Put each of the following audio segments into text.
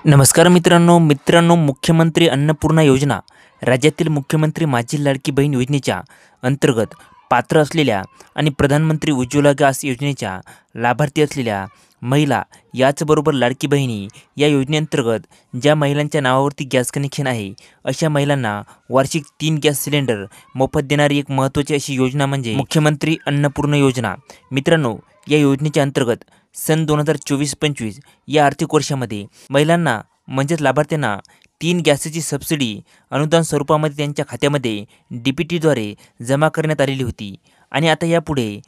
नमस्कार मित्रांनो मुख्यमंत्री अन्नपूर्णा योजना राज्यातील मुख्यमंत्री माझी लाडकी बहीण योजनेच्या अंतर्गत पात्र असलेल्या आणि प्रधानमंत्री उज्ज्वला गॅस योजनेच्या लाभार्थी असलेल्या महिला याचबरोबर लाडकी बहिणी या योजनेअंतर्गत ज्या महिलांच्या नावावरती गॅस कनेक्शन आहे अशा महिलांना वार्षिक 3 गॅस सिलेंडर मोफत देणारी एक महत्त्वाची अशी योजना म्हणजे मुख्यमंत्री अन्नपूर्णा योजना। मित्रांनो, या योजनेच्या अंतर्गत सन 2024-25 या आर्थिक वर्षामध्ये महिलांना म्हणजेच लाभार्थ्यांना 3 गॅसची सबसिडी अनुदान स्वरूपामध्ये त्यांच्या खात्यामध्ये DBTद्वारे जमा करण्यात आलेली होती। आणि आता यापुढे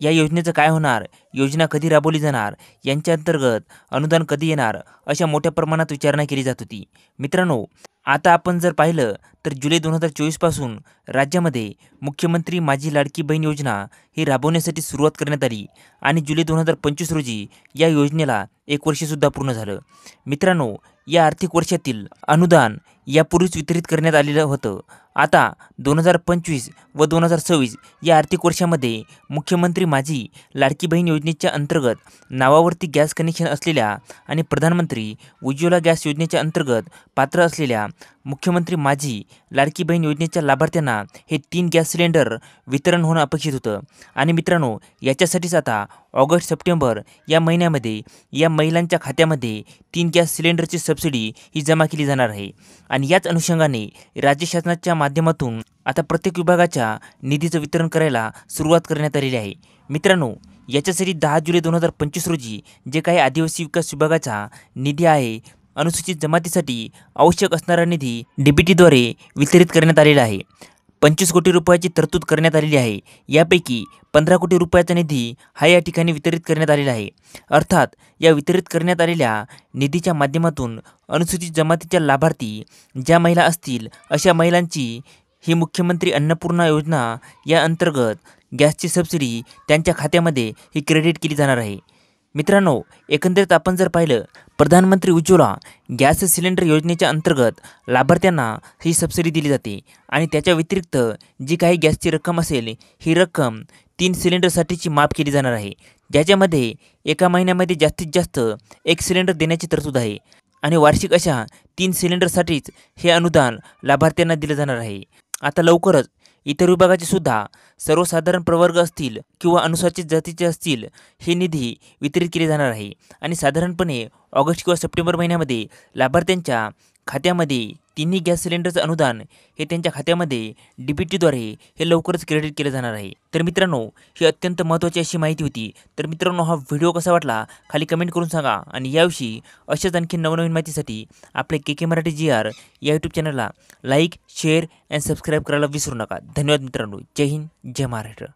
या योजनेचं काय होणार, योजना कधी राबवली जाणार, यांच्या अंतर्गत अनुदान कधी येणार, अशा मोठ्या प्रमाणात विचारणा केली जात होती। मित्रांनो, आता आपण जर पाहिलं तर जुलै 2024 पासून राज्यामध्ये मुख्यमंत्री माझी लाडकी बहीण योजना ही राबवण्यासाठी सुरुवात करण्यात आली आणि जुलै 2025 रोजी या योजनेला 1 वर्षसुद्धा पूर्ण झालं। मित्रांनो, या आर्थिक वर्षातील अनुदान यापूर्वीच वितरित करण्यात आलेलं होतं। आता 2025 व 2026 या आर्थिक वर्षामध्ये मुख्यमंत्री माझी लाडकी बहीण योजनेच्या अंतर्गत नावावरती गॅस कनेक्शन असलेल्या आणि प्रधानमंत्री उज्ज्वला गॅस योजनेच्या अंतर्गत पात्र असलेल्या मुख्यमंत्री माझी लाडकी बहीण योजनेच्या लाभार्थ्यांना हे 3 गॅस सिलेंडर वितरण होणं अपेक्षित होतं। आणि मित्रांनो, याच्यासाठीच आता ऑगस्ट-सप्टेंबर या महिन्यामध्ये या महिलांच्या खात्यामध्ये 3 गॅस सिलेंडरची सबसिडी ही जमा केली जाणार आहे। आणि याच अनुषंगाने राज्य शासनाच्या माध्यमातून आता प्रत्येक विभागाच्या निधीचं वितरण करायला सुरुवात करण्यात आलेली आहे। मित्रांनो, याच्यासाठी 10 जुलै 2025 रोजी जे काही आदिवासी विकास विभागाचा निधी आहे, अनुसूचित जमातीसाठी आवश्यक असणारा निधी DBTद्वारे वितरित करण्यात आलेला आहे। 25 कोटी रुपयाची तरतूद करण्यात आलेली आहे। यापैकी 15 कोटी रुपयाचा निधी हा या ठिकाणी वितरित करण्यात आलेला आहे। अर्थात या वितरित करण्यात आलेल्या निधीच्या माध्यमातून अनुसूचित जमातीच्या लाभार्थी ज्या महिला असतील अशा महिलांची ही मुख्यमंत्री अन्नपूर्णा योजना या अंतर्गत गॅसची सबसिडी त्यांच्या खात्यामध्ये ही क्रेडिट केली जाणार आहे। मित्रांनो, एकंदरीत आपण जर पाहिलं, प्रधानमंत्री उज्ज्वला गॅस सिलेंडर योजनेच्या अंतर्गत लाभार्थ्यांना ही सबसिडी दिली जाते आणि त्याच्या व्यतिरिक्त जी काही गॅसची रक्कम असेल ही रक्कम 3 सिलेंडरसाठीची माफ केली जाणार आहे, ज्याच्यामध्ये एका महिन्यामध्ये जास्तीत जास्त 1 सिलेंडर देण्याची तरतूद आहे आणि वार्षिक अशा 3 सिलेंडरसाठीच हे अनुदान लाभार्थ्यांना दिलं जाणार आहे। आता लवकरच इतर विभागाचे सुद्धा सर्वसाधारण प्रवर्ग असतील किंवा अनुसूचित जातीचे असतील हे निधी वितरित केले जाणार आहे आणि साधारणपणे ऑगस्ट किंवा सप्टेंबर महिन्यामध्ये लाभार्थ्यांच्या खात्यामध्ये 3 गॅस सिलेंडरचं अनुदान हे त्यांच्या खात्यामध्ये DBTद्वारे हे लवकरच क्रेडिट केलं जाणार आहे। तर मित्रांनो, ही अत्यंत महत्त्वाची अशी माहिती होती। तर मित्रांनो, हा व्हिडिओ कसा वाटला खाली कमेंट करून सांगा आणि याविषयी अशाच आणखी नवनवीन माहितीसाठी आपले KK मराठी GR या यूट्यूब चॅनलला लाईक, शेअर आणि सबस्क्राईब करायला विसरू नका। धन्यवाद मित्रांनो। जय हिंद, जय महाराष्ट्र।